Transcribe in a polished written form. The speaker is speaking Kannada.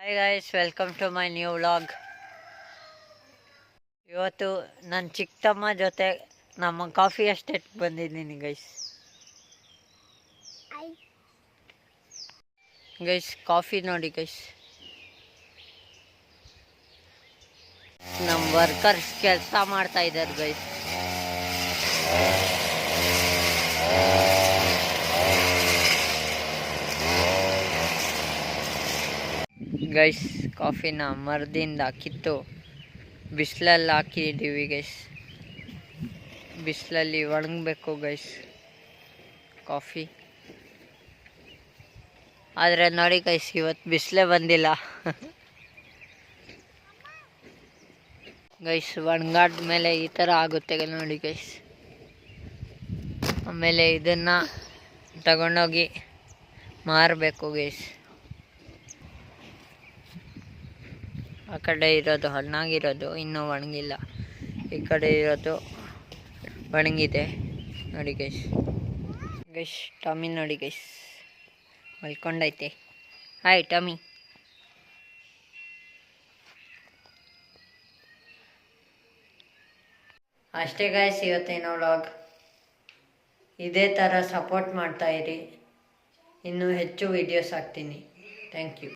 Hi guys, welcome to my new vlog. ಇವತ್ತು ನನ್ನ ಚಿಕ್ಕ ತಮ್ಮ ಜೊತೆ ನಮ್ಮ ಕಾಫಿ ಎಸ್ಟೇಟ್ಗೆ ಬಂದಿದ್ದೀನಿ ಗೈಸ್. ಕಾಫಿ ನೋಡಿ ಗೈಸ್, ನಮ್ಮ ವರ್ಕರ್ಸ್ ಕೆಲಸ ಮಾಡ್ತಾ ಇದ್ದಾರೆ ಗೈಸ್. ಕಾಫಿನ ಮರದಿಂದ ಕಿತ್ತು ಬಿಸಿಲಲ್ಲಿ ಹಾಕಿದ್ದೀವಿ ಗೈಸ್. ಬಿಸಿಲಲ್ಲಿ ಒಣಗಬೇಕು ಗೈಸ್ ಕಾಫಿ. ಆದರೆ ನೋಡಿ ಗೈಸ್, ಇವತ್ತು ಬಿಸಿಲೇ ಬಂದಿಲ್ಲ ಗೈಸ್. ಒಣಗಾದ ಮೇಲೆ ಈ ಥರ ಆಗುತ್ತೆ ನೋಡಿ ಗೈಸ್. ಆಮೇಲೆ ಇದನ್ನು ತಗೊಂಡೋಗಿ ಮಾರಬೇಕು ಗೈಸ್. ಆ ಕಡೆ ಇರೋದು ಹಣ್ಣಾಗಿರೋದು ಇನ್ನೂ ಒಣಗಿಲ್ಲ, ಈ ಕಡೆ ಇರೋದು ಒಣಗಿದೆ ನೋಡಿ ಗೈಸ್. ಟಾಮಿ ನೋಡಿ ಗೈಸ್, ಮಲ್ಕೊಂಡೈತೆ. Hi Tommy. ಅಷ್ಟೇ ಗೈಸ್ ಇವತ್ತಿನ ವ್ಲಾಗ್. ಇದೇ ಥರ ಸಪೋರ್ಟ್ ಮಾಡ್ತಾಯಿರಿ, ಇನ್ನೂ ಹೆಚ್ಚು ವೀಡಿಯೋಸ್ ಹಾಕ್ತೀನಿ. Thank you.